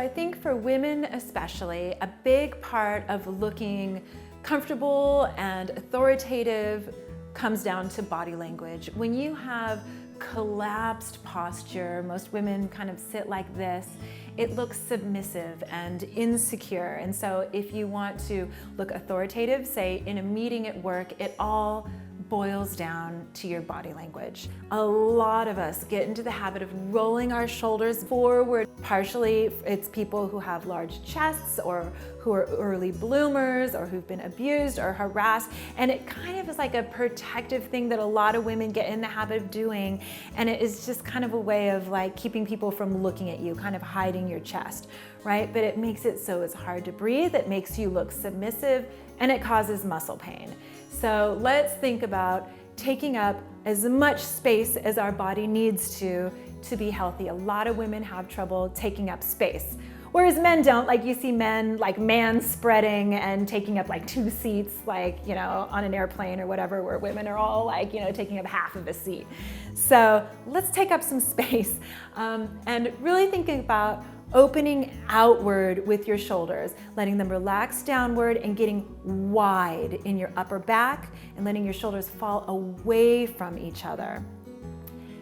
I think for women especially, a big part of looking comfortable and authoritative comes down to body language. When you have collapsed posture, most women kind of sit like this, it looks submissive and insecure. And so if you want to look authoritative, say in a meeting at work, it all boils down to your body language. A lot of us get into the habit of rolling our shoulders forward. Partially, it's people who have large chests or who are early bloomers or who've been abused or harassed. And it kind of is like a protective thing that a lot of women get in the habit of doing. And it is just kind of a way of like keeping people from looking at you, kind of hiding your chest, right? But it makes it so it's hard to breathe. It makes you look submissive and it causes muscle pain. So let's think about taking up as much space as our body needs to be healthy. A lot of women have trouble taking up space, whereas men don't. Like you see men like man spreading and taking up like 2 seats, like, you know, on an airplane or whatever, where women are all like, you know, taking up half of a seat. So let's take up some space and really thinking about opening outward with your shoulders, letting them relax downward and getting wide in your upper back and letting your shoulders fall away from each other.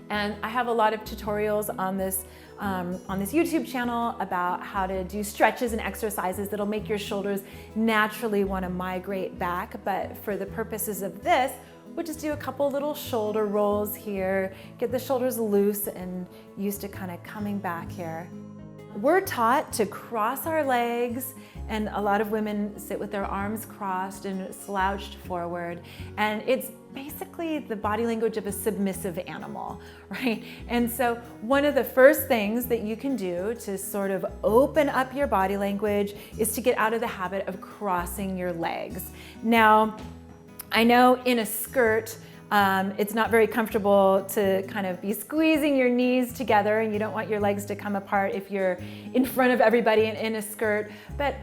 And I have a lot of tutorials on this YouTube channel about how to do stretches and exercises that'll make your shoulders naturally want to migrate back. But for the purposes of this, we'll just do a couple little shoulder rolls here, get the shoulders loose and used to kind of coming back here. We're taught to cross our legs, and a lot of women sit with their arms crossed and slouched forward, and it's basically the body language of a submissive animal, right? And so one of the first things that you can do to sort of open up your body language is to get out of the habit of crossing your legs. Now, I know in a skirt, it's not very comfortable to kind of be squeezing your knees together, and you don't want your legs to come apart if you're in front of everybody in a skirt. But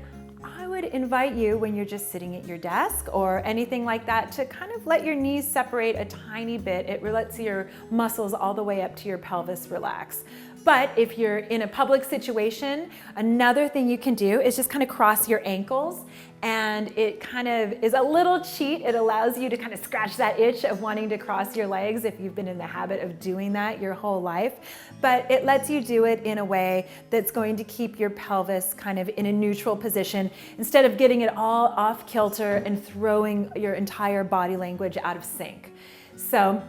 I would invite you, when you're just sitting at your desk or anything like that, to kind of let your knees separate a tiny bit. It lets your muscles all the way up to your pelvis relax. But if you're in a public situation, another thing you can do is just kind of cross your ankles, and it kind of is a little cheat. It allows you to kind of scratch that itch of wanting to cross your legs if you've been in the habit of doing that your whole life. But it lets you do it in a way that's going to keep your pelvis kind of in a neutral position instead of getting it all off kilter and throwing your entire body language out of sync. So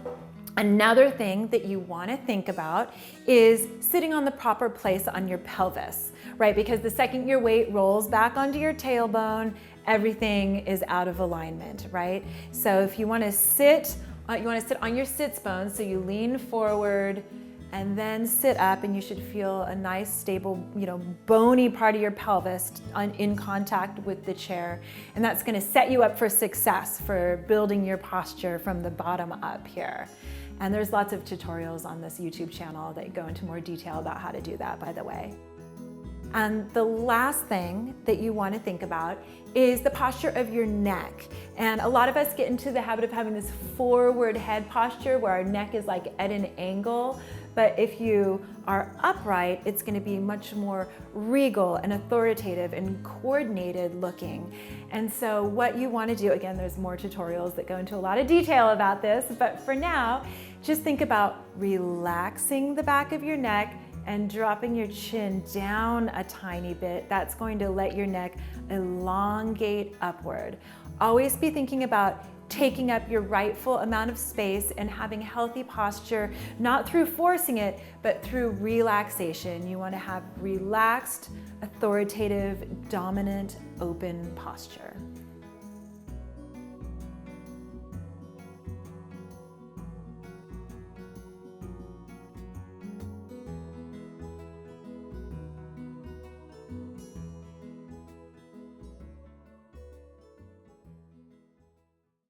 another thing that you want to think about is sitting on the proper place on your pelvis, right? Because the second your weight rolls back onto your tailbone, everything is out of alignment, right? So if you want to sit on your sits bones, so you lean forward and then sit up, and you should feel a nice, stable, you know, bony part of your pelvis in contact with the chair. And that's going to set you up for success for building your posture from the bottom up here. And there's lots of tutorials on this YouTube channel that go into more detail about how to do that, by the way. And the last thing that you want to think about is the posture of your neck. And a lot of us get into the habit of having this forward head posture where our neck is like at an angle. But if you are upright, it's going to be much more regal and authoritative and coordinated looking. And so what you want to do, again, there's more tutorials that go into a lot of detail about this, but for now, just think about relaxing the back of your neck and dropping your chin down a tiny bit. That's going to let your neck elongate upward. Always be thinking about taking up your rightful amount of space and having healthy posture, not through forcing it, but through relaxation. You want to have relaxed, authoritative, dominant, open posture.